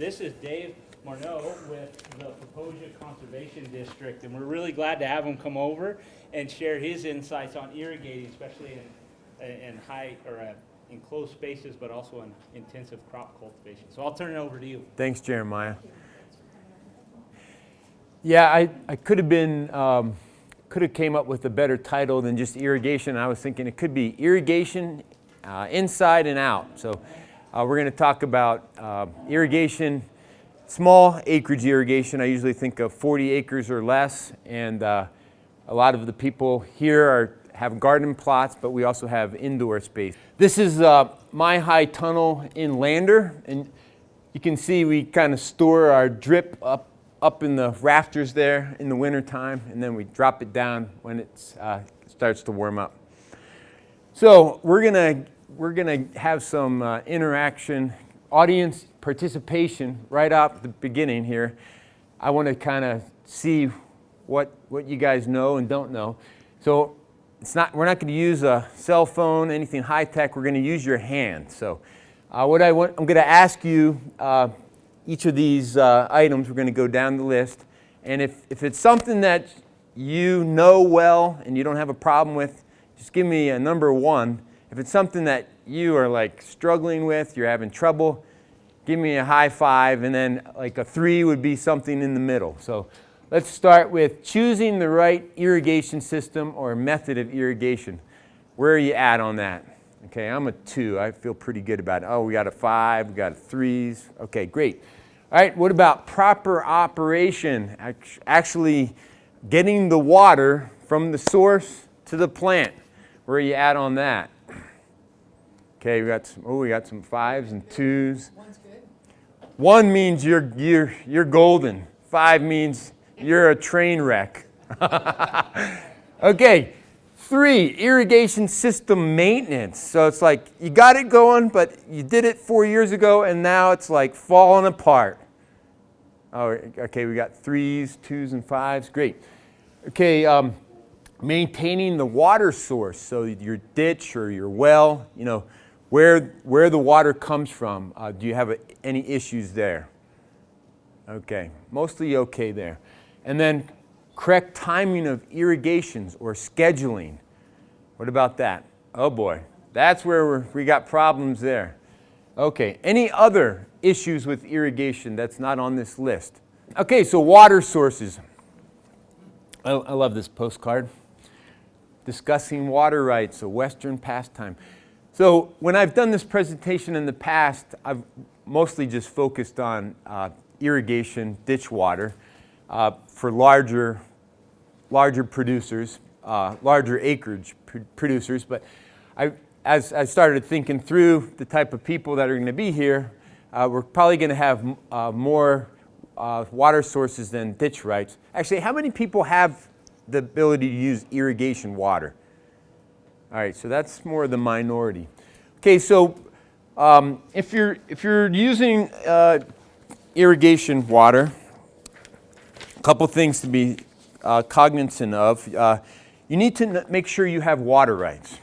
This is Dave Morneau with the Proposia Conservation District, and we're really glad to have him come over and share his insights on irrigating, especially in high or enclosed spaces, but also in intensive crop cultivation. So I'll turn it over to you. Thanks, Jeremiah. Yeah, I could have been could have came up with a better title than just irrigation. I was thinking it could be irrigation inside and out. So we're going to talk about irrigation, small acreage irrigation. I usually think of 40 acres or less, and a lot of the people here have garden plots, but we also have indoor space. This is my high tunnel in Lander, and you can see we kind of store our drip up in the rafters there in the winter time, and then we drop it down when it starts to warm up. So we're gonna have some interaction, audience participation right out at the beginning here. I want to kind of see what you guys know and don't know. So we're not going to use a cell phone, anything high tech. We're going to use your hand. So I'm going to ask you each of these items. We're going to go down the list, and if it's something that you know well and you don't have a problem with, just give me a number 1. If it's something that you are like struggling with, you're having trouble, give me a high 5, and then like a 3 would be something in the middle. So let's start with choosing the right irrigation system or method of irrigation. Where are you at on that? Okay, I'm a 2. I feel pretty good about it. Oh, we got a 5, we got a 3s. Okay, great. All right, what about proper operation? Actually getting the water from the source to the plant. Where are you at on that? Okay, we got some 5s and 2s. 1's good. 1 means you're golden. 5 means you're a train wreck. Okay, 3, irrigation system maintenance. So it's like you got it going, but you did it 4 years ago, and now it's like falling apart. Oh, okay, we got 3s, 2s, and 5s. Great. Okay, maintaining the water source. So your ditch or your well, you know, where the water comes from. Do you have any issues there? Okay, mostly okay there. And then correct timing of irrigations or scheduling. What about that? Oh boy, that's where we got problems there. Okay, any other issues with irrigation that's not on this list? Okay, so water sources. I love this postcard. Discussing water rights, a Western pastime. So when I've done this presentation in the past, I've mostly just focused on irrigation, ditch water for larger producers, larger acreage producers. But as I started thinking through the type of people that are going to be here, we're probably going to have more water sources than ditch rights. Actually, how many people have the ability to use irrigation water? All right, so that's more the minority. Okay, so if you're using irrigation water, a couple things to be cognizant of. You need to make sure you have water rights.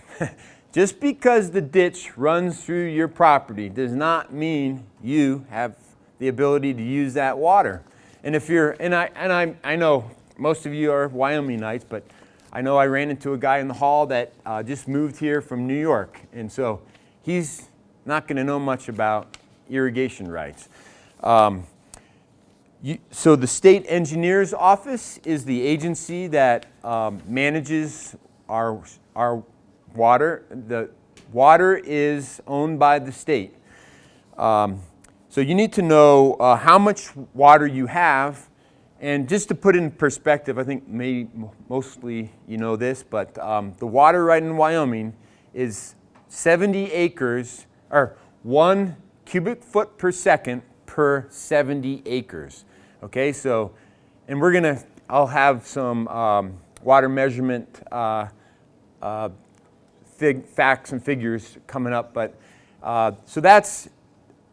Just because the ditch runs through your property does not mean you have the ability to use that water. And if you're, I know most of you are Wyomingites, but I know I ran into a guy in the hall that just moved here from New York, and so he's not going to know much about irrigation rights. So the State Engineer's Office is the agency that manages our water. The water is owned by the state. So you need to know how much water you have. And just to put it in perspective, I think mostly you know this, but the water right in Wyoming is 70 acres, or 1 cubic foot per second per 70 acres. Okay, so, and I'll have some water measurement facts and figures coming up, but so that's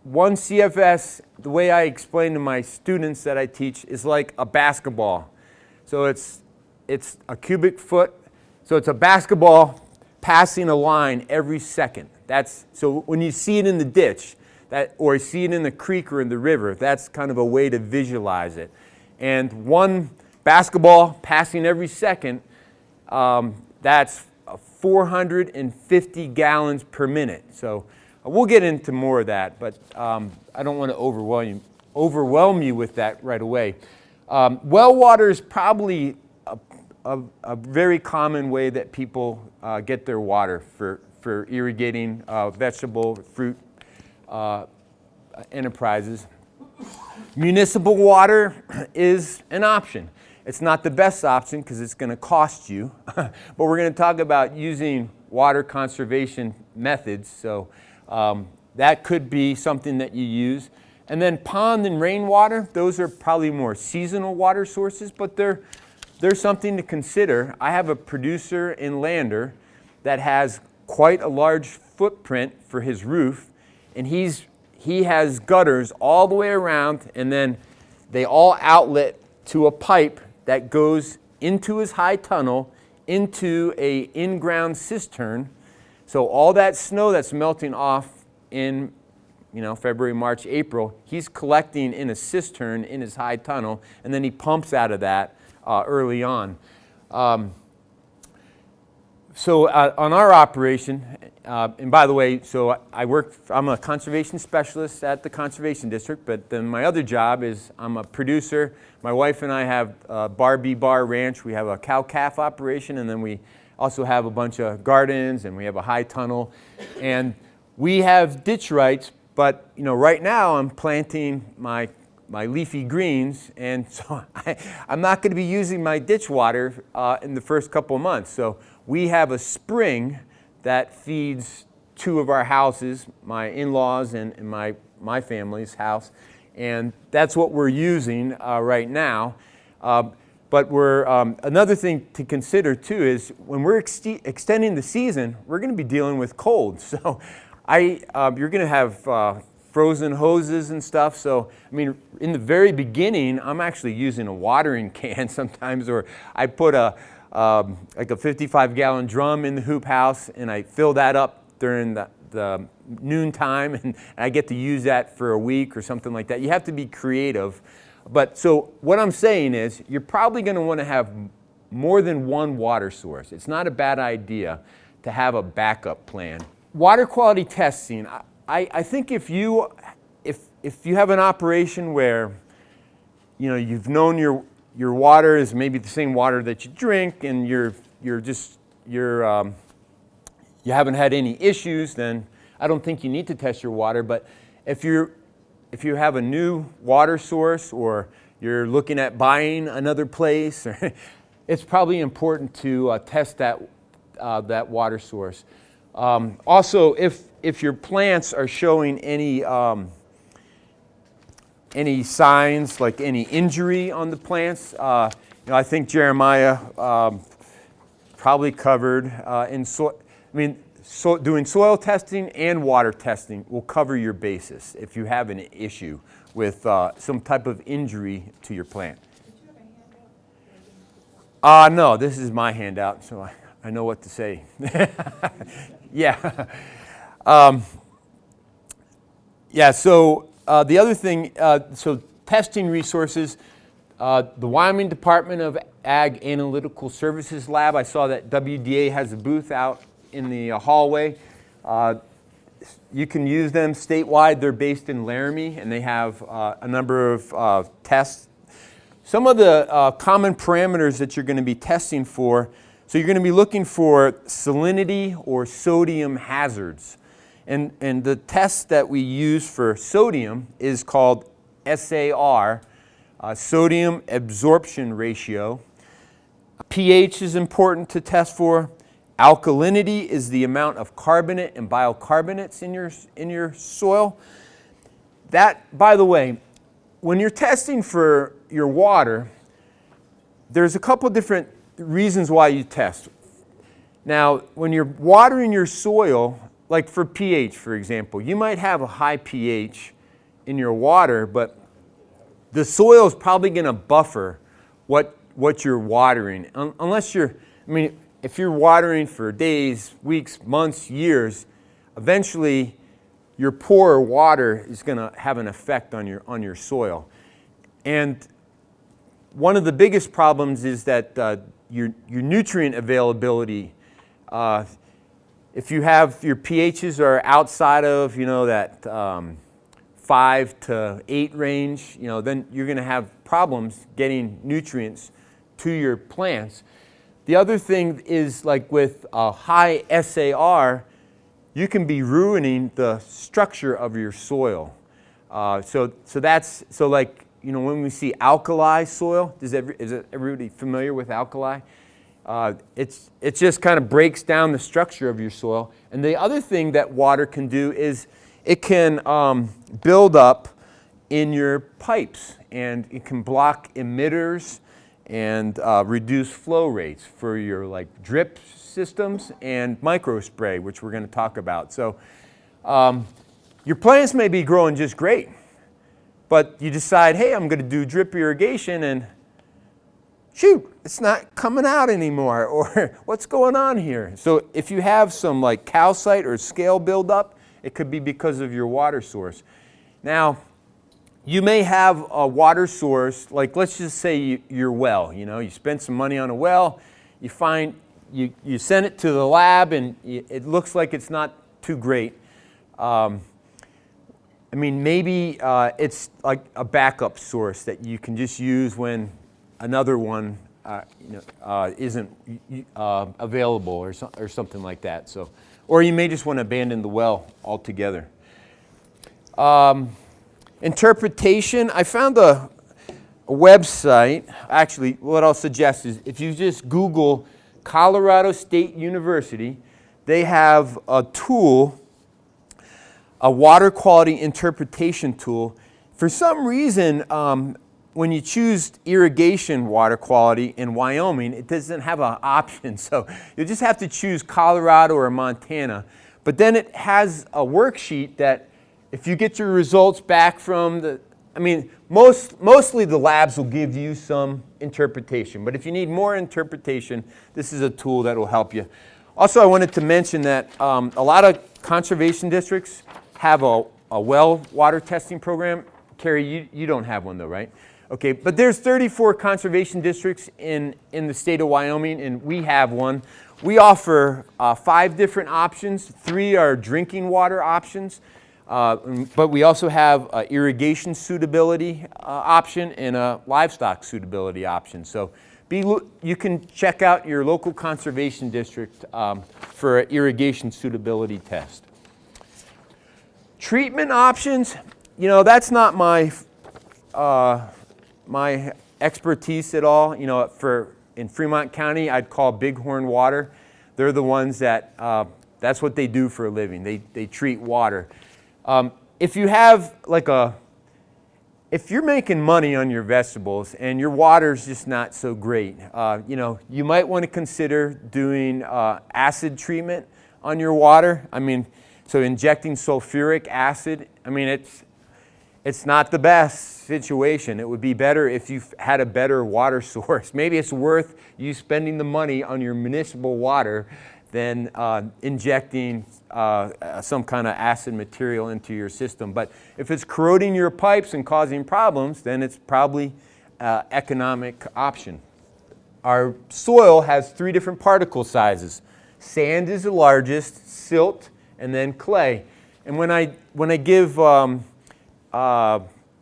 1 CFS. The way I explain to my students that I teach is like a basketball. So it's a cubic foot. So it's a basketball passing a line every second. So when you see it in the ditch, or see it in the creek or in the river. That's kind of a way to visualize it. And one basketball passing every second, that's 450 gallons per minute. So we'll get into more of that, but I don't want to overwhelm you with that right away. Well water is probably a very common way that people get their water for irrigating vegetable, fruit enterprises. Municipal water is an option. It's not the best option because it's going to cost you, but we're going to talk about using water conservation methods. So that could be something that you use. And then pond and rainwater, those are probably more seasonal water sources, but they're something to consider. I have a producer in Lander that has quite a large footprint for his roof, and he has gutters all the way around, and then they all outlet to a pipe that goes into his high tunnel, into a in-ground cistern. So all that snow that's melting off in February, March, April, he's collecting in a cistern in his high tunnel, and then he pumps out of that early on. So on our operation, and by the way, so I'm a conservation specialist at the Conservation District, but then my other job is I'm a producer. My wife and I have Barbie Bar Ranch. We have a cow-calf operation, and then we also have a bunch of gardens, and we have a high tunnel. And we have ditch rights, but right now I'm planting my leafy greens, and so I'm not going to be using my ditch water in the first couple of months. So we have a spring that feeds two of our houses, my in-laws and my family's house, and that's what we're using right now. But another thing to consider too is when we're extending the season, we're going to be dealing with cold. So you're going to have frozen hoses and stuff. So, I mean, in the very beginning, I'm actually using a watering can sometimes, or I put like a 55-gallon drum in the hoop house, and I fill that up during the noon time, and I get to use that for a week or something like that. You have to be creative. But so what I'm saying is you're probably going to want to have more than one water source. It's not a bad idea to have a backup plan. Water quality testing. I think if you have an operation where you've known your water is maybe the same water that you drink, and you haven't had any issues, then I don't think you need to test your water. But if you have a new water source, or you're looking at buying another place, it's probably important to test that water source. Also, if your plants are showing any signs, like any injury on the plants, I think Jeremiah probably covered doing soil testing and water testing will cover your basis if you have an issue with some type of injury to your plant. Did you have a handout? No, this is my handout, so I know what to say. Yeah. So the other thing, so testing resources, the Wyoming Department of Ag Analytical Services Lab, I saw that WDA has a booth out in the hallway. You can use them statewide. They're based in Laramie, and they have a number of tests. Some of the common parameters that you're going to be testing for, so you're going to be looking for salinity or sodium hazards. And the test that we use for sodium is called SAR, sodium absorption ratio. pH is important to test for. Alkalinity is the amount of carbonate and biocarbonates in your soil. That, by the way, when you're testing for your water, there's a couple different reasons why you test. Now, when you're watering your soil, like for pH, for example, you might have a high pH in your water, but the soil is probably going to buffer what you're watering. Unless if you're watering for days, weeks, months, years, eventually your poor water is going to have an effect on your soil. And one of the biggest problems is that your nutrient availability, if you have your pHs are outside of that 5 to 8 range, then you're going to have problems getting nutrients to your plants. The other thing is, like with a high SAR, you can be ruining the structure of your soil. So when we see alkali soil, is everybody familiar with alkali? It just kind of breaks down the structure of your soil. And the other thing that water can do is it can build up in your pipes, and it can block emitters and reduce flow rates for your drip systems and micro spray, which we're going to talk about. So your plants may be growing just great, but you decide, hey, I'm going to do drip irrigation, and shoot, it's not coming out anymore, or what's going on here? So if you have some calcite or scale buildup, it could be because of your water source. Now, you may have a water source, let's just say your well. You spend some money on a well, you find, you send it to the lab, and it looks like it's not too great. Maybe it's like a backup source that you can just use when another one isn't available or something like that. So, or you may just want to abandon the well altogether. Interpretation, I found a website. Actually, what I'll suggest is if you just Google Colorado State University, they have a tool, a water quality interpretation tool. For some reason, when you choose irrigation water quality in Wyoming, it doesn't have an option. So you just have to choose Colorado or Montana. But then it has a worksheet that if you get your results back from mostly the labs will give you some interpretation. But if you need more interpretation, this is a tool that will help you. Also, I wanted to mention that a lot of conservation districts have a well water testing program. Carrie, you don't have one though, right? Okay, but there's 34 conservation districts in the state of Wyoming, and we have one. We offer 5 different options. 3 are drinking water options, but we also have an irrigation suitability option and a livestock suitability option. So you can check out your local conservation district for an irrigation suitability test. Treatment options, that's not my expertise at all. In Fremont County, I'd call Bighorn Water. They're the ones that, that's what they do for a living. They treat water. If you have if you're making money on your vegetables and your water's just not so great, you might want to consider doing acid treatment on your water. So injecting sulfuric acid, it's not the best situation. It would be better if you had a better water source. Maybe it's worth you spending the money on your municipal water than injecting some kind of acid material into your system. But if it's corroding your pipes and causing problems, then it's probably an economic option. Our soil has 3 different particle sizes. Sand is the largest, silt, and then clay. And when I give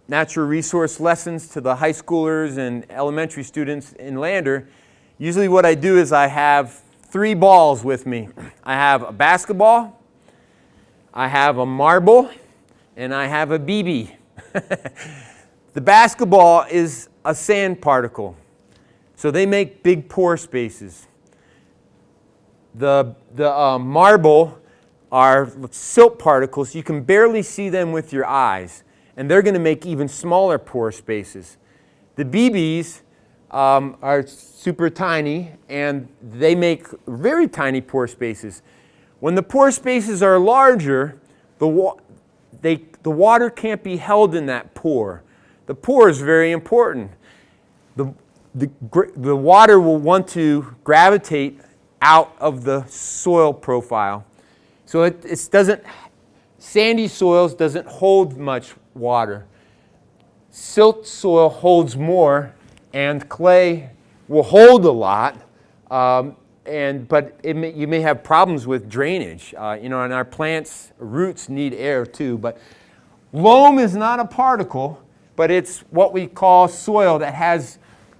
natural resource lessons to the high schoolers and elementary students in Lander, usually what I do is I have 3 balls with me. I have a basketball, I have a marble, and I have a BB. The basketball is a sand particle, so they make big pore spaces. The marble are silt particles. You can barely see them with your eyes, and they're going to make even smaller pore spaces. The BBs are super tiny, and they make very tiny pore spaces. When the pore spaces are larger, the water can't be held in that pore. The pore is very important. The water will want to gravitate out of the soil profile. So sandy soils doesn't hold much water. Silt soil holds more, and clay will hold a lot, but you may have problems with drainage. And our plants' roots need air too. But loam is not a particle, but it's what we call soil that has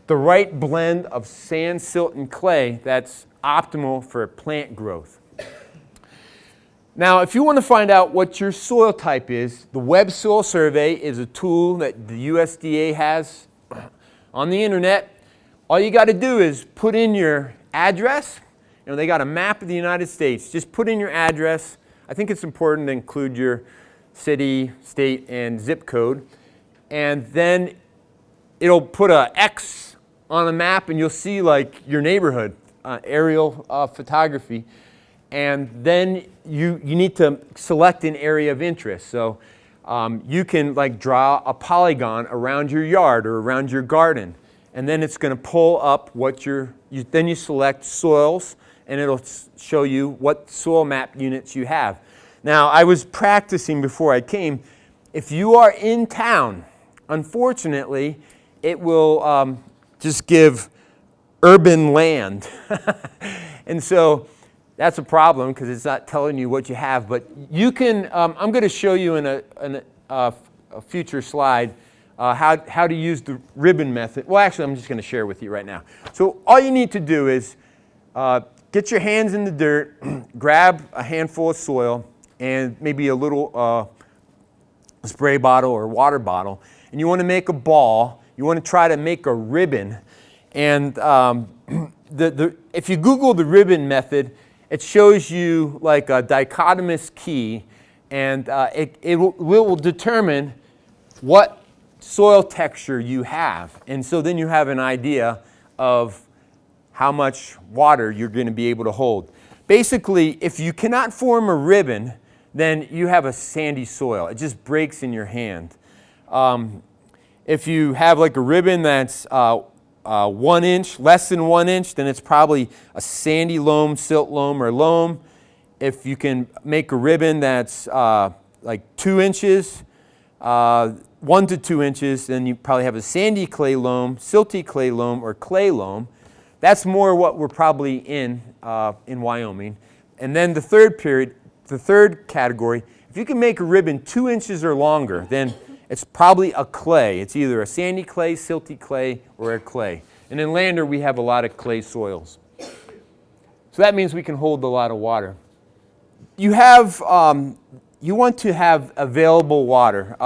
the right blend of sand, silt, and clay that's optimal for plant growth. Now, if you want to find out what your soil type is, the Web Soil Survey is a tool that the USDA has on the internet. All you got to do is put in your address. They got a map of the United States. Just put in your address. I think it's important to include your city, state, and zip code. And then it'll put an X on a map, and you'll see like your neighborhood, aerial photography. And then you need to select an area of interest. So you can like draw a polygon around your yard or around your garden. And then it's going to pull up what then you select soils, and it'll show you what soil map units you have. Now, I was practicing before I came. If you are in town, unfortunately, it will just give urban land. And so that's a problem because it's not telling you what you have. But you can, I'm going to show you in a future slide how to use the ribbon method. Well, actually, I'm just going to share with you right now. So all you need to do is get your hands in the dirt, grab a handful of soil, and maybe a little spray bottle or water bottle. And you want to make a ball. You want to try to make a ribbon. And if you Google the ribbon method, it shows you like a dichotomous key, and it will determine what soil texture you have. And so then you have an idea of how much water you're going to be able to hold. Basically, if you cannot form a ribbon, then you have a sandy soil. It just breaks in your hand. If you have like a ribbon that's 1 inch, less than 1 inch, then it's probably a sandy loam, silt loam, or loam. If you can make a ribbon that's like 2 inches, 1 to 2 inches, then you probably have a sandy clay loam, silty clay loam, or clay loam. That's more what we're probably in Wyoming. And then the third category, if you can make a ribbon 2 inches or longer, then it's probably a clay. It's either a sandy clay, silty clay, or a clay. And in Lander, we have a lot of clay soils. So that means we can hold a lot of water. You want to have available water.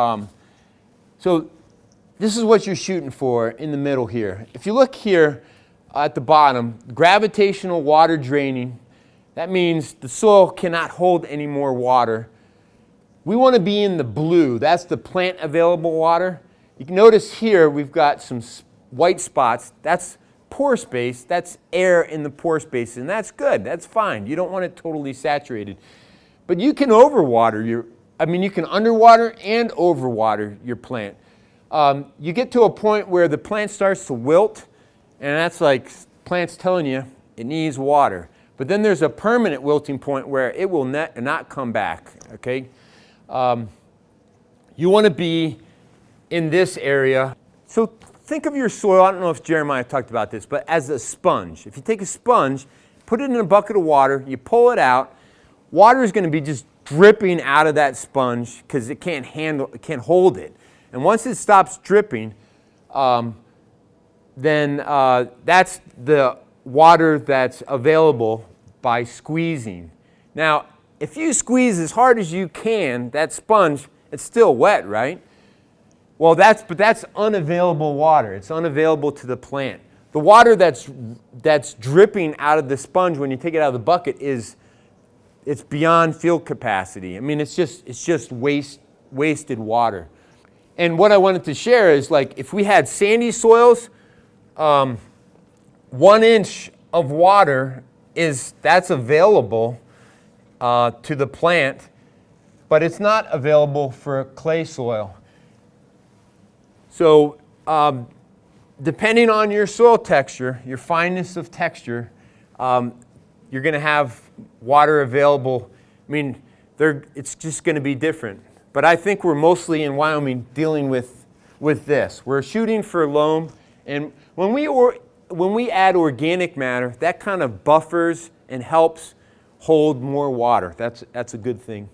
So this is what you're shooting for in the middle here. If you look here at the bottom, gravitational water draining, that means the soil cannot hold any more water. We want to be in the blue. That's the plant available water. You can notice here we've got some white spots. That's pore space. That's air in the pore space, and that's good. That's fine. You don't want it totally saturated. But you can overwater you can underwater and overwater your plant. You get to a point where the plant starts to wilt, and that's like plant's telling you it needs water. But then there's a permanent wilting point where it will not come back, okay? You want to be in this area. So think of your soil, I don't know if Jeremiah talked about this, but as a sponge. If you take a sponge, put it in a bucket of water, you pull it out, water is going to be just dripping out of that sponge because it can't hold it. And once it stops dripping, then that's the water that's available by squeezing. Now, if you squeeze as hard as you can, that sponge, it's still wet, right? Well, that's unavailable water. It's unavailable to the plant. The water that's dripping out of the sponge when you take it out of the bucket it's beyond field capacity. I mean, it's just wasted water. And what I wanted to share is, like, if we had sandy soils, 1 inch of water that's available to the plant, but it's not available for clay soil. So depending on your soil texture, your fineness of texture, you're going to have water available. I mean, it's just going to be different. But I think we're mostly in Wyoming dealing with this. We're shooting for loam, and when we add organic matter, that kind of buffers and helps hold more water. That's a good thing.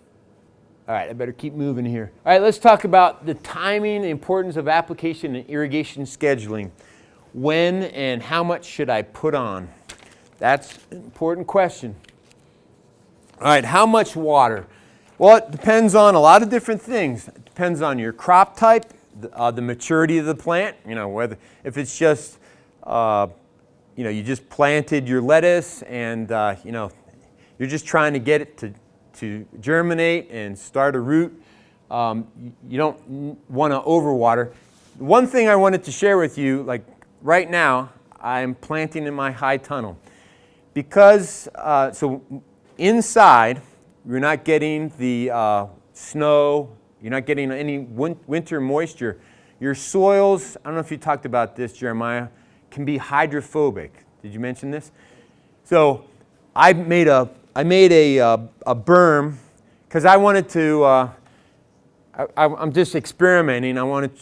All right, I better keep moving here. All right, let's talk about the timing, the importance of application and irrigation scheduling. When and how much should I put on? That's an important question. All right, how much water? Well, it depends on a lot of different things. It depends on your crop type, the maturity of the plant. Whether if it's just you just planted your lettuce and you're just trying to get it to germinate and start a root. You don't want to overwater. One thing I wanted to share with you, like right now, I'm planting in my high tunnel because so inside you're not getting the snow, you're not getting any winter moisture. Your soils, I don't know if you talked about this, Jeremiah, can be hydrophobic. Did you mention this? So I made a berm because I wanted to. I'm just experimenting. I wanted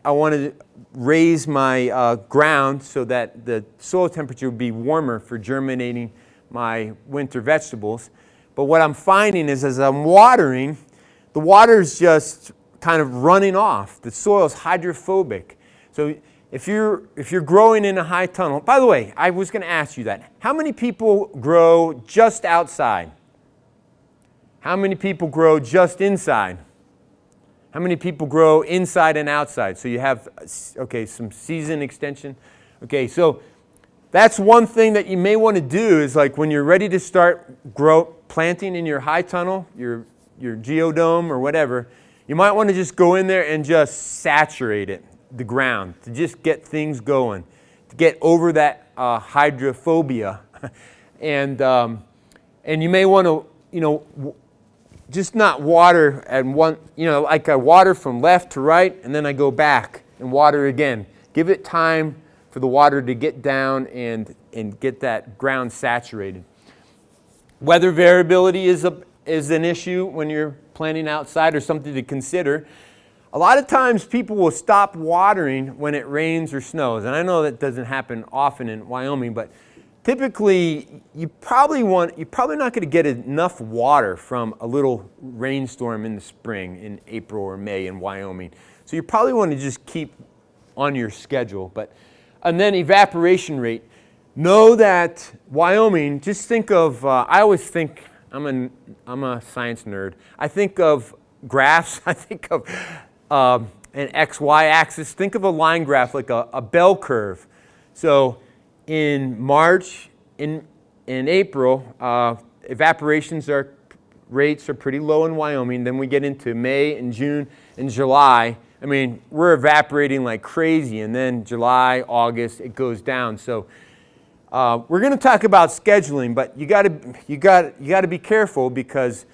to raise my ground so that the soil temperature would be warmer for germinating my winter vegetables. But what I'm finding is as I'm watering, the water's just kind of running off. The soil's hydrophobic. So if you're growing in a high tunnel, by the way, I was going to ask you that. How many people grow just outside? How many people grow just inside? How many people grow inside and outside? So you have, okay, some season extension. Okay, so that's one thing that you may want to do is like when you're ready to start planting in your high tunnel, your geodome or whatever, you might want to just go in there and just saturate it, the ground, to just get things going, to get over that hydrophobia. And you may want to, just not water and like I water from left to right, and then I go back and water again. Give it time for the water to get down and get that ground saturated. Weather variability is an issue when you're planting outside, or something to consider. A lot of times people will stop watering when it rains or snows, and I know that doesn't happen often in Wyoming, but typically you're probably not going to get enough water from a little rainstorm in the spring, in April or May in Wyoming. So you probably want to just keep on your schedule. And then evaporation rate. Know that Wyoming, just think of, I always think, I'm a science nerd. I think of graphs. I think of an XY axis. Think of a line graph like a bell curve. So in March, in April, evaporations rates are pretty low in Wyoming. Then we get into May and June and July. I mean, we're evaporating like crazy. And then July, August, it goes down. So we're going to talk about scheduling, but you got to be careful because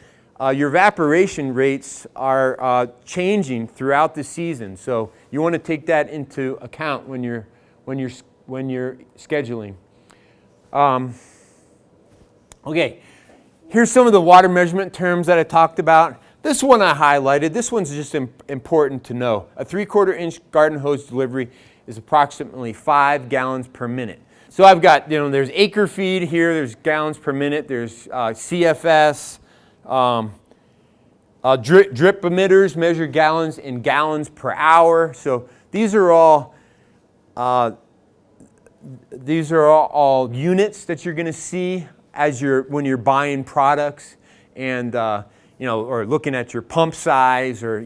your evaporation rates are changing throughout the season. So you want to take that into account when you're scheduling. Okay, here's some of the water measurement terms that I talked about. This one I highlighted. This one's just important to know. A 3/4 inch garden hose delivery is approximately 5 gallons per minute. So I've got, there's acre feet here, there's gallons per minute, there's CFS, drip emitters measure gallons in gallons per hour. So these are all units that you're going to see when you're buying products, and or looking at your pump size, or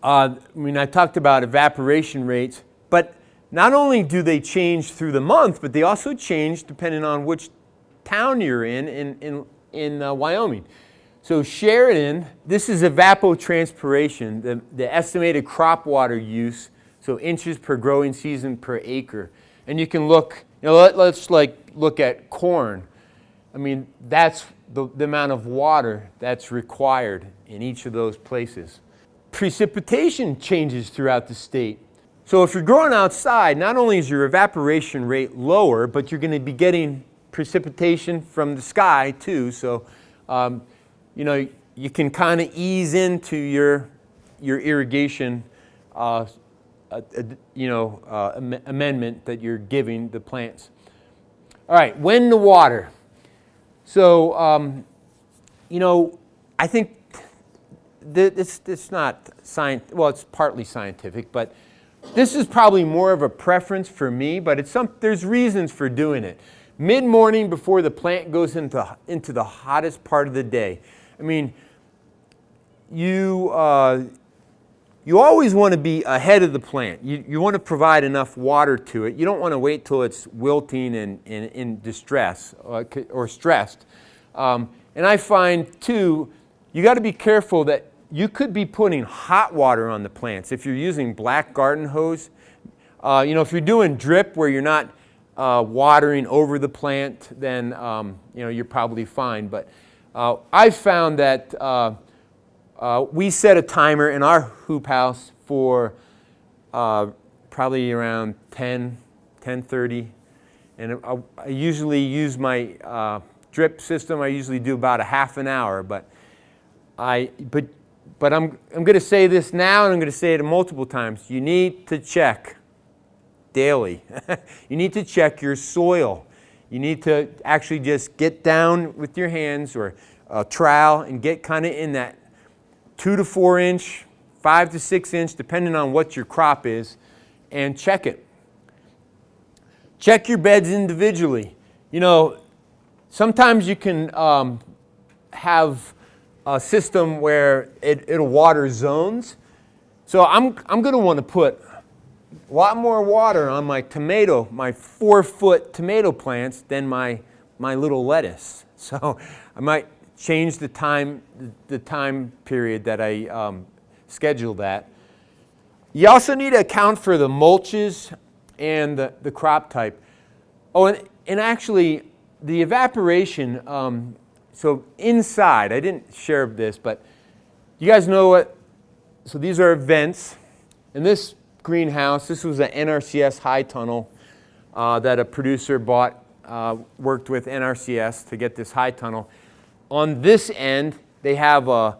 I talked about evaporation rates, but not only do they change through the month, but they also change depending on which town you're in Wyoming. So Sheridan, this is evapotranspiration, the estimated crop water use, so inches per growing season per acre. And you can look, let's look at corn. I mean, that's the amount of water that's required in each of those places. Precipitation changes throughout the state. So if you're growing outside, not only is your evaporation rate lower, but you're going to be getting precipitation from the sky too. So you know, you can kind of ease into your irrigation amendment that you're giving the plants. All right, when to water. So, you know, I think it's not science. Well, it's partly scientific, but this is probably more of a preference for me. But there's reasons for doing it. Mid-morning before the plant goes into the hottest part of the day. I mean, you always want to be ahead of the plant. You want to provide enough water to it. You don't want to wait till it's wilting and in distress or stressed. And I find, too, you got to be careful that you could be putting hot water on the plants. If you're using black garden hose, you know, if you're doing drip where you're not watering over the plant, then, you know, you're probably fine. But I've found that we set a timer in our hoop house for probably around 10:30, and I usually use my drip system. I usually do about a half an hour, but I'm going to say this now, and I'm going to say it multiple times. You need to check daily. You need to check your soil. You need to actually just get down with your hands or a trowel and get kind of in that 2 to 4 inch, 5 to 6 inch, depending on what your crop is, and check it. Check your beds individually. You know, sometimes you can have a system where it'll water zones. So I'm going to want to put a lot more water on my 4-foot tomato plants than my little lettuce. So I might change the time period that I schedule that. You also need to account for the mulches and the crop type. Oh, and actually the evaporation, so inside, I didn't share this, but you guys know what, so these are vents. In this greenhouse, this was an NRCS high tunnel that a producer bought, worked with NRCS to get this high tunnel. On this end, they have a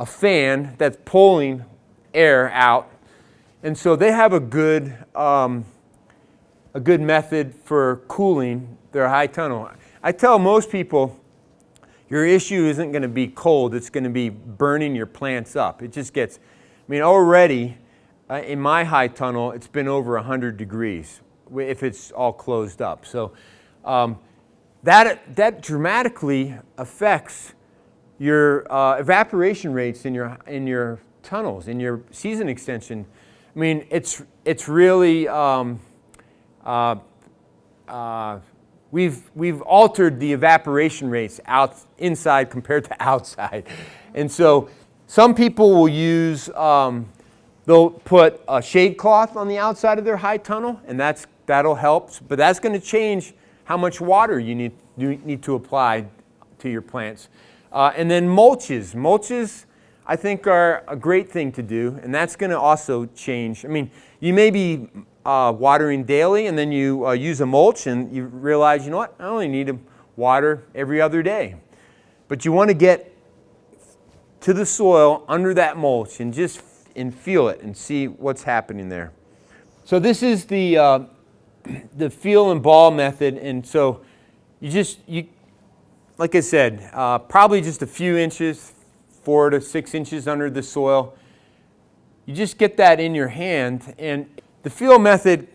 fan that's pulling air out. And so they have a good method for cooling their high tunnel. I tell most people, your issue isn't going to be cold, it's going to be burning your plants up. It just gets, I mean, already in my high tunnel, it's been over 100 degrees if it's all closed up. So that dramatically affects your evaporation rates in your tunnels, in your season extension. I mean, it's really we've altered the evaporation rates inside compared to outside, and so some people will use they'll put a shade cloth on the outside of their high tunnel, and that'll help. But that's going to change how much water you need to apply to your plants. And then mulches. Mulches, I think, are a great thing to do, and that's going to also change. I mean, you may be watering daily, and then you use a mulch, and you realize, you know what, I only need to water every other day. But you want to get to the soil under that mulch and just feel it and see what's happening there. So this is the feel and ball method, and so you like I said, probably just a few inches, 4 to 6 inches under the soil. You just get that in your hand, and the feel method,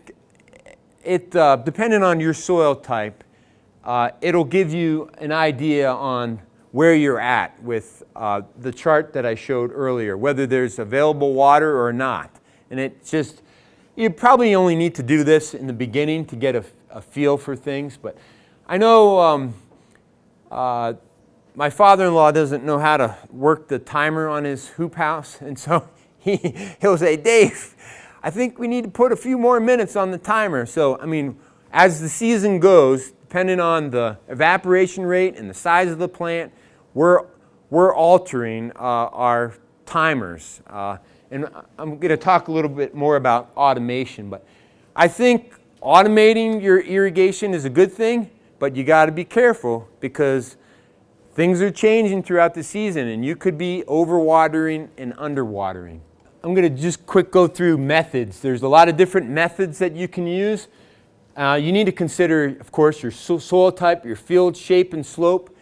it depending on your soil type, it'll give you an idea on where you're at with the chart that I showed earlier, whether there's available water or not. And you probably only need to do this in the beginning to get a feel for things. But I know my father-in-law doesn't know how to work the timer on his hoop house, and so he'll say, Dave, I think we need to put a few more minutes on the timer. So, I mean, as the season goes, depending on the evaporation rate and the size of the plant, we're altering our timers. And I'm going to talk a little bit more about automation, but I think automating your irrigation is a good thing, but you got to be careful because things are changing throughout the season, and you could be overwatering and underwatering. I'm going to just quick go through methods. There's a lot of different methods that you can use. You need to consider, of course, your soil type, your field shape and slope.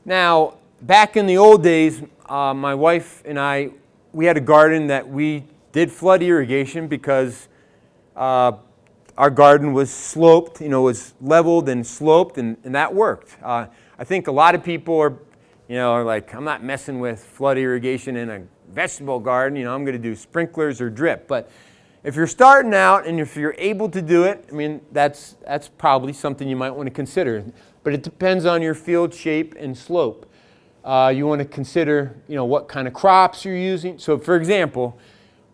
Now, back in the old days, my wife and I, we had a garden that we did flood irrigation because our garden was sloped, was leveled and sloped, and that worked. I think a lot of people are like, I'm not messing with flood irrigation in a vegetable garden, I'm going to do sprinklers or drip. But if you're starting out and if you're able to do it, that's probably something you might want to consider. But it depends on your field shape and slope. You want to consider, what kind of crops you're using. So, for example,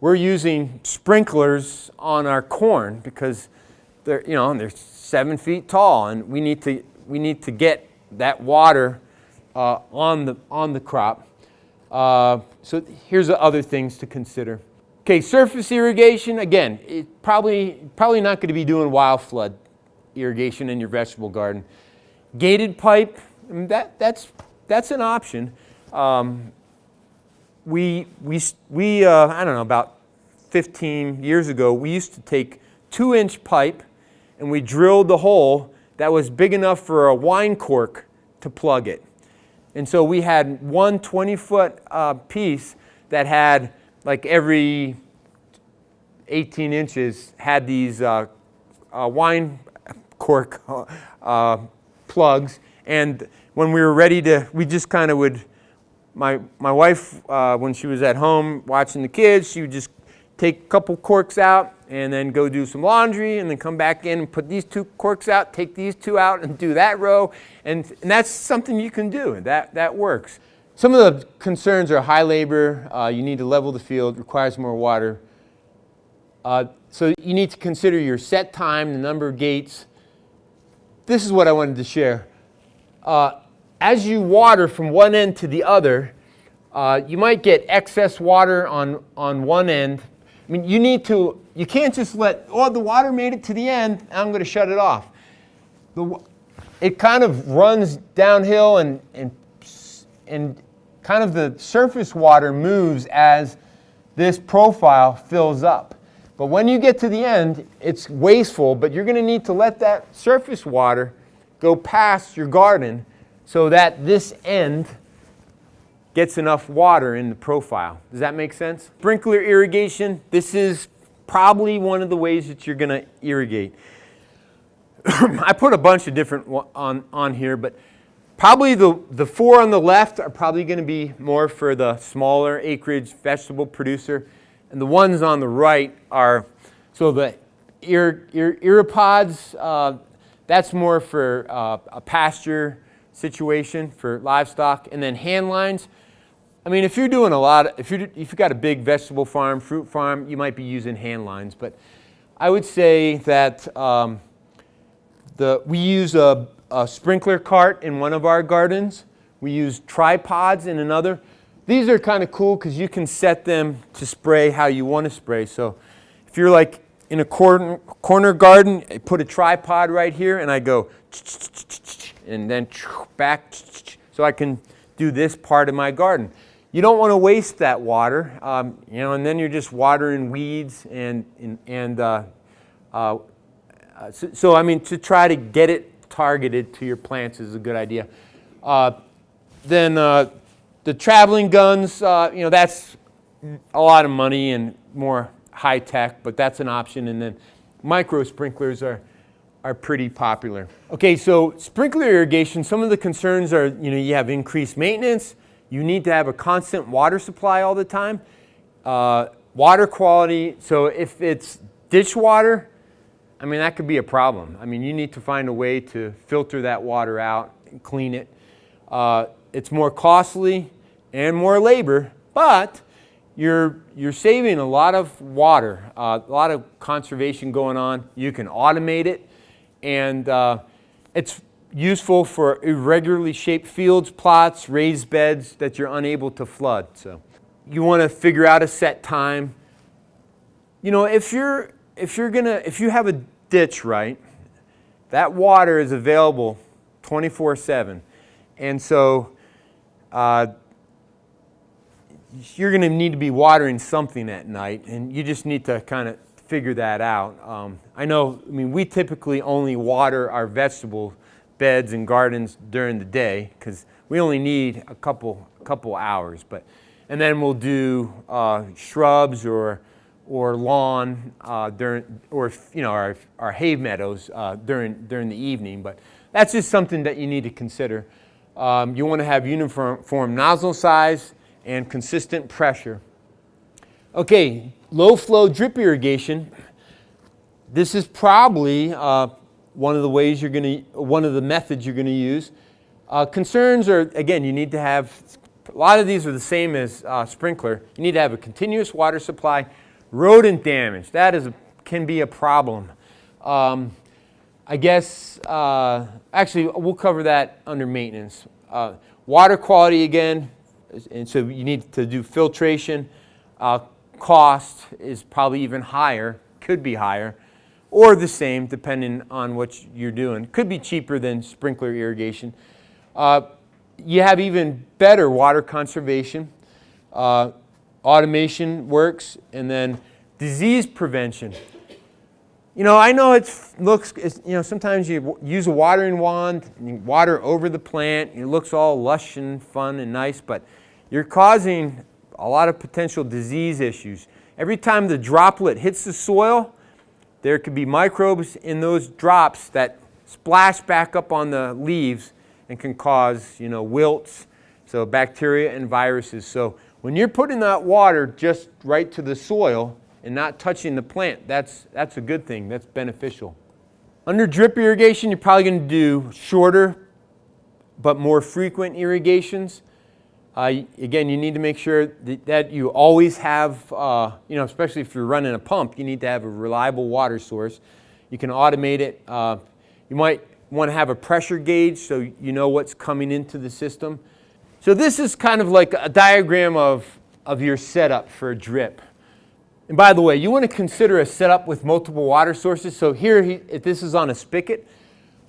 we're using sprinklers on our corn because they're 7 feet tall, and we need to get that water on the crop. So here's the other things to consider. Okay, surface irrigation, again, it's probably not going to be doing wild flood irrigation in your vegetable garden. Gated pipe, that's an option. We I don't know, about 15 years ago, we used to take 2-inch pipe and we drilled the hole that was big enough for a wine cork to plug it. And so we had one 20-foot piece that had, like every 18 inches, had these wine cork plugs. And when we were ready to, we just kind of would, my wife, when she was at home watching the kids, she would just take a couple corks out and then go do some laundry and then come back in and put these 2 corks out, take these 2 out and do that row. And that's something you can do. That works. Some of the concerns are high labor, you need to level the field, requires more water. So you need to consider your set time, the number of gates. This is what I wanted to share. As you water from one end to the other, you might get excess water on one end. You can't just let, the water made it to the end, I'm going to shut it off. It kind of runs downhill and kind of the surface water moves as this profile fills up. But when you get to the end, it's wasteful, but you're going to need to let that surface water go past your garden so that this end gets enough water in the profile. Does that make sense? Sprinkler irrigation, this is probably one of the ways that you're going to irrigate. I put a bunch of different on here, but probably the 4 on the left are probably going to be more for the smaller acreage vegetable producer. And the ones on the right are, so the irripods, that's more for a pasture situation for livestock. And then hand lines, if you're doing a lot, if you've got a big vegetable farm, fruit farm, you might be using hand lines. But I would say that we use a sprinkler cart in one of our gardens. We use tripods in another. These are kind of cool because you can set them to spray how you want to spray. So if you're like in a corner garden, I put a tripod right here and I go and then back so I can do this part of my garden. You don't want to waste that water, and then you're just watering weeds to try to get it targeted to your plants is a good idea. Then the traveling guns, that's a lot of money and more high tech, but that's an option. And then micro sprinklers are pretty popular. Okay, so sprinkler irrigation, some of the concerns are, you have increased maintenance. You need to have a constant water supply all the time. Water quality, so if it's ditch water, that could be a problem. You need to find a way to filter that water out and clean it. It's more costly and more labor, but you're saving a lot of water, a lot of conservation going on. You can automate it, and it's useful for irregularly shaped fields, plots, raised beds that you're unable to flood. So you want to figure out a set time. If you have a ditch, right, that water is available 24/7. And so you're going to need to be watering something at night, and you just need to kind of figure that out. I mean, we typically only water our vegetable beds and gardens during the day because we only need a couple hours. And then we'll do shrubs or lawn during, or our hay meadows during the evening. But that's just something that you need to consider. You want to have uniform nozzle size and consistent pressure. Okay, low flow drip irrigation. This is probably one of the methods you're going to use. Concerns are, again, you need to have, a lot of these are the same as sprinkler. You need to have a continuous water supply. Rodent damage, can be a problem. I guess, actually, we'll cover that under maintenance. Water quality again, and so you need to do filtration. Cost is probably even higher, could be higher, or the same depending on what you're doing. Could be cheaper than sprinkler irrigation. You have even better water conservation. Automation works, and then disease prevention. I know sometimes you use a watering wand and you water over the plant, and it looks all lush and fun and nice, but you're causing a lot of potential disease issues. Every time the droplet hits the soil, there could be microbes in those drops that splash back up on the leaves and can cause, wilts, so bacteria and viruses. So when you're putting that water just right to the soil and not touching the plant, that's a good thing. That's beneficial. Under drip irrigation, you're probably going to do shorter but more frequent irrigations. Again, you need to make sure that you always have, especially if you're running a pump, you need to have a reliable water source. You can automate it. You might want to have a pressure gauge so you know what's coming into the system. So this is kind of like a diagram of your setup for a drip. And by the way, you want to consider a setup with multiple water sources. So here, this is on a spigot.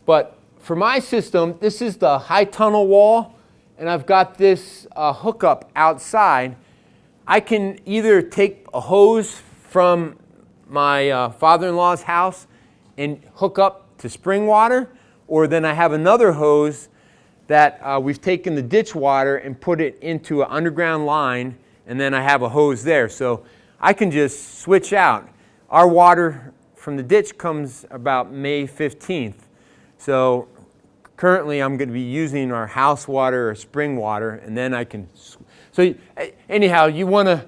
But for my system, this is the high tunnel wall, and I've got this hookup outside. I can either take a hose from my father-in-law's house and hook up to spring water, or then I have another hose that we've taken the ditch water and put it into an underground line, and then I have a hose there. So I can just switch out. Our water from the ditch comes about May 15th. So currently I'm going to be using our house water or spring water, and then I can. So anyhow, you want to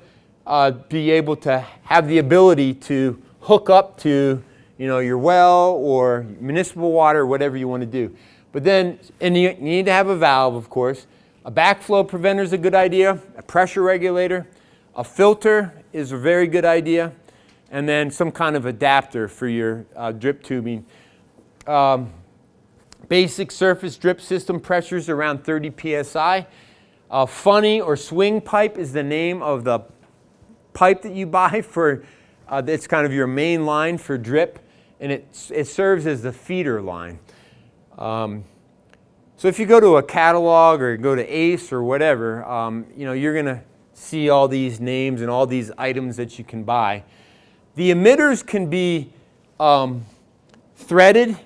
be able to have the ability to hook up to your well or municipal water, or whatever you want to do. But then, and you need to have a valve, of course. A backflow preventer is a good idea. A pressure regulator. A filter is a very good idea. And then some kind of adapter for your drip tubing. Basic surface drip system pressures around 30 psi. Funny or swing pipe is the name of the pipe that you buy for, it's kind of your main line for drip, and it serves as the feeder line. So if you go to a catalog or go to ACE or whatever, you're going to see all these names and all these items that you can buy. The emitters can be threaded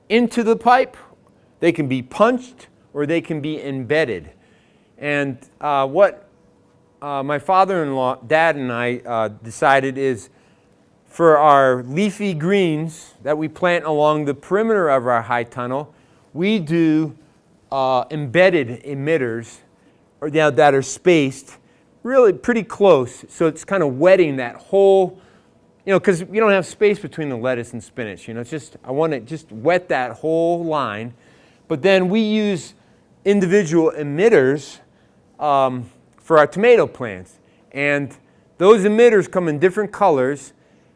into the pipe. They can be punched, or they can be embedded. And what my father-in-law, Dad, and I decided is for our leafy greens that we plant along the perimeter of our high tunnel, we do embedded emitters that are spaced really pretty close. So it's kind of wetting that whole, because we don't have space between the lettuce and spinach. I want to just wet that whole line. But then we use individual emitters for our tomato plants. And those emitters come in different colors.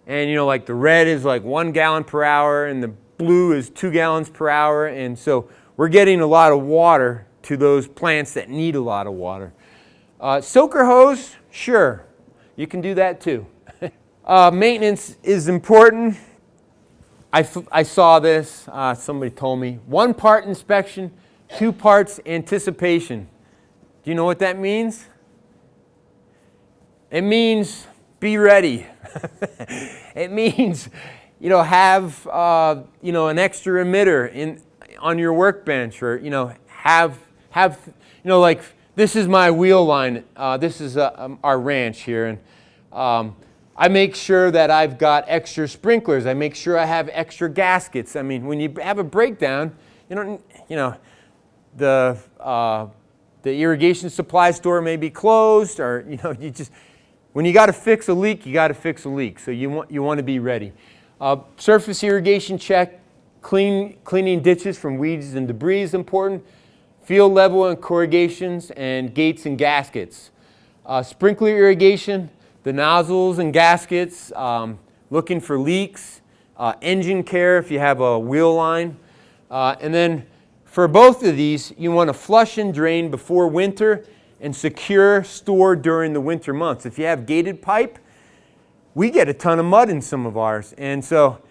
And like the red is like 1 gallon per hour, and the blue is 2 gallons per hour. And so we're getting a lot of water to those plants that need a lot of water. Soaker hose, sure, you can do that too. Maintenance is important. I saw this, somebody told me, 1 part inspection, 2 parts anticipation. Do you know what that means? It means be ready. It means, have, an extra emitter on your workbench, or, have, like this is my wheel line. This is our ranch here, and I make sure that I've got extra sprinklers. I make sure I have extra gaskets. I mean, when you have a breakdown, the irrigation supply store may be closed, or when you got to fix a leak, you got to fix a leak. So you want to be ready. Surface irrigation check, cleaning ditches from weeds and debris is important. Field level and corrugations, and gates and gaskets. Sprinkler irrigation, the nozzles and gaskets, looking for leaks, engine care if you have a wheel line, and then for both of these, you want to flush and drain before winter and secure store during the winter months. If you have gated pipe, we get a ton of mud in some of ours. And so,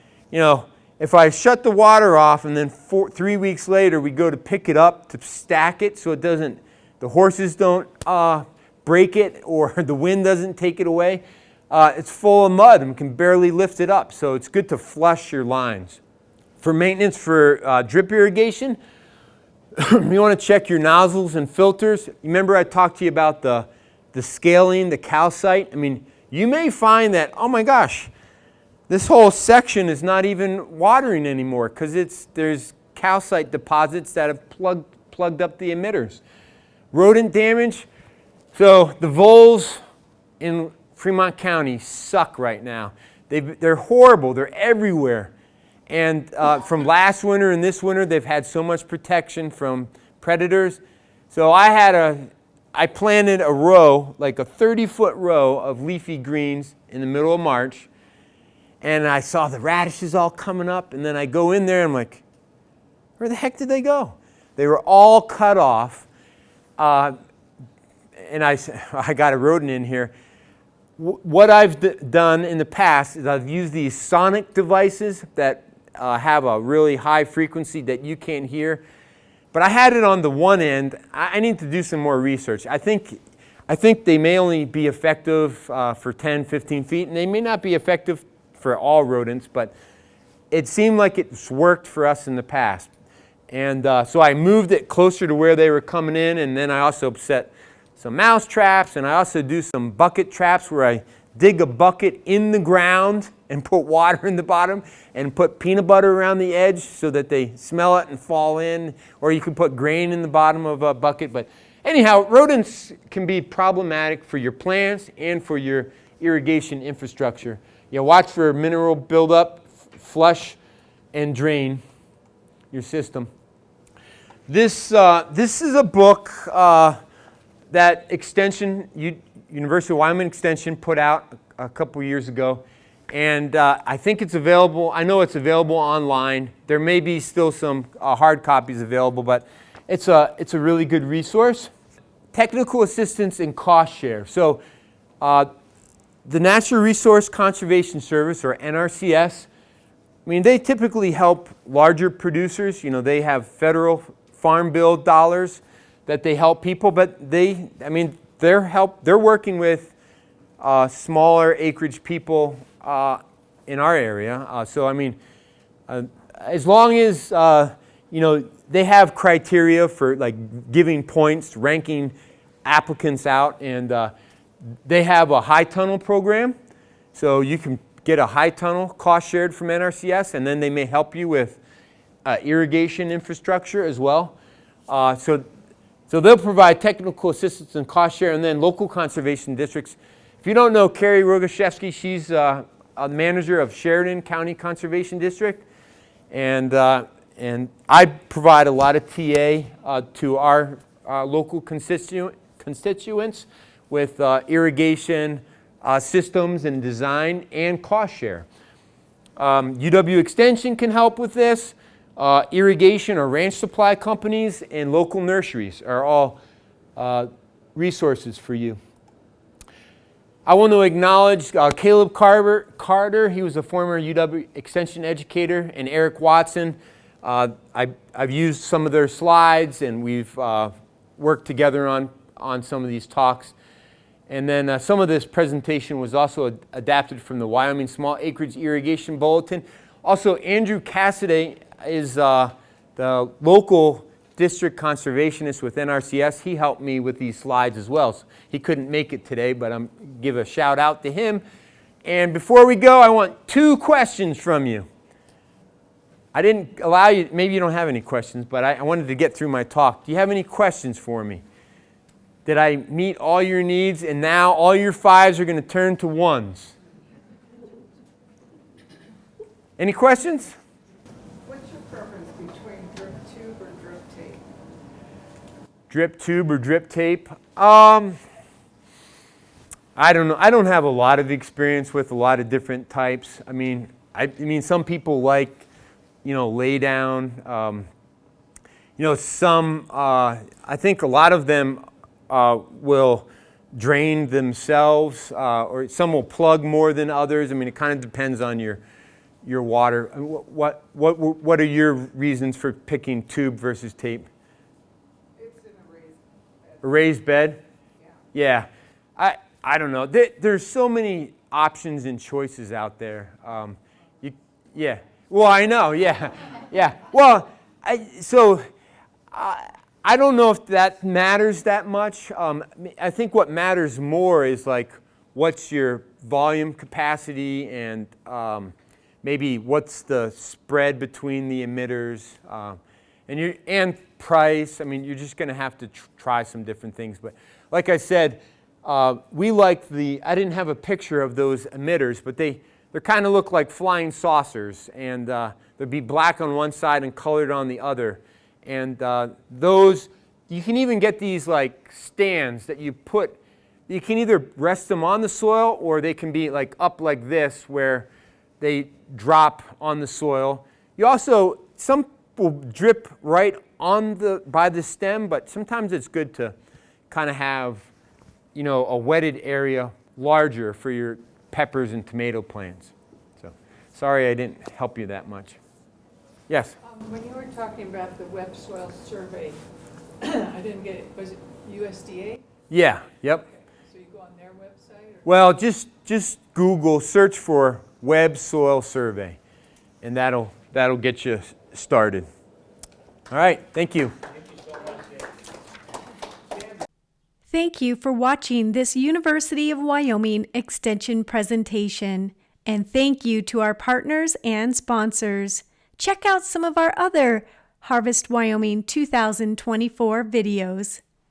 if I shut the water off and then 3 weeks later we go to pick it up to stack it so the horses don't break it, or the wind doesn't take it away, it's full of mud and can barely lift it up. So it's good to flush your lines. For maintenance for drip irrigation, you want to check your nozzles and filters. Remember I talked to you about the scaling, the calcite? I mean, you may find that, oh my gosh, this whole section is not even watering anymore because there's calcite deposits that have plugged up the emitters. Rodent damage. So the voles in Fremont County suck right now. They're horrible. They're everywhere. And from last winter and this winter, they've had so much protection from predators. So I planted a row, like a 30-foot row of leafy greens in the middle of March. And I saw the radishes all coming up. And then I go in there and I'm like, where the heck did they go? They were all cut off. And I got a rodent in here. What I've done in the past is I've used these sonic devices that have a really high frequency that you can't hear. But I had it on the one end. I need to do some more research. I think they may only be effective for 10, 15 feet, and they may not be effective for all rodents, but it seemed like it's worked for us in the past. And so I moved it closer to where they were coming in, and then I also set some mouse traps, and I also do some bucket traps where I dig a bucket in the ground and put water in the bottom and put peanut butter around the edge so that they smell it and fall in, or you can put grain in the bottom of a bucket. But anyhow, rodents can be problematic for your plants and for your irrigation infrastructure. Watch for mineral buildup, flush and drain your system. This is a book that University of Wyoming Extension put out a couple years ago, and I think it's available. I know it's available online. There may be still some hard copies available, but it's a really good resource. Technical assistance and cost share. So the Natural Resource Conservation Service, or NRCS, they typically help larger producers. They have federal farm bill dollars that they help people, but they're working with smaller acreage people in our area. As long as they have criteria for like giving points, ranking applicants out, and they have a high tunnel program, so you can get a high tunnel cost shared from NRCS, and then they may help you with irrigation infrastructure as well. So they'll provide technical assistance and cost share, and then local conservation districts. If you don't know Carrie Rogaszewski, she's a manager of Sheridan County Conservation District, and I provide a lot of TA to our local constituents with irrigation systems and design and cost share. UW Extension can help with this. Irrigation or ranch supply companies and local nurseries are all resources for you. I want to acknowledge Caleb Carter. He was a former UW Extension educator, and Eric Watson. I've used some of their slides, and we've worked together on on some of these talks. And then some of this presentation was also adapted from the Wyoming Small Acreage Irrigation Bulletin. Also, Andrew Cassidy is the local district conservationist with NRCS. He helped me with these slides as well. So he couldn't make it today, but I'm give a shout out to him. And before we go, I want 2 questions from you. I didn't allow you, maybe you don't have any questions, but I wanted to get through my talk. Do you have any questions for me? Did I meet all your needs and now all your 5s are going to turn to 1s? Any questions? What's your preference between drip tube or drip tape? Drip tube or drip tape? I don't know. I don't have a lot of experience with a lot of different types. I mean some people like, lay down. Some, I think a lot of them will drain themselves, or some will plug more than others. I mean, it kind of depends on your water. I mean, what are your reasons for picking tube versus tape? It's in a raised bed. A raised bed? Yeah. Yeah. I don't know. There's so many options and choices out there. Yeah. Well, I know. Yeah. Yeah. Well, I don't know if that matters that much. I think what matters more is like what's your volume capacity and maybe what's the spread between the emitters and price. I mean, you're just going to have to try some different things. But like I said, we liked I didn't have a picture of those emitters, but they kind of look like flying saucers, and they'd be black on one side and colored on the other. And those, you can even get these like stands that you can either rest them on the soil or they can be like up like this where they drop on the soil. Some will drip right by the stem, but sometimes it's good to kind of have, a wetted area larger for your peppers and tomato plants. So, sorry I didn't help you that much. Yes? When you were talking about the web soil survey, I didn't get it. Was it USDA? Yeah, yep. Okay. So you go on their website? Or? Well, just Google, search for web soil survey, and that'll get you started. All right, thank you. Thank you for watching this University of Wyoming Extension presentation, and thank you to our partners and sponsors. Check out some of our other Harvest Wyoming 2024 videos.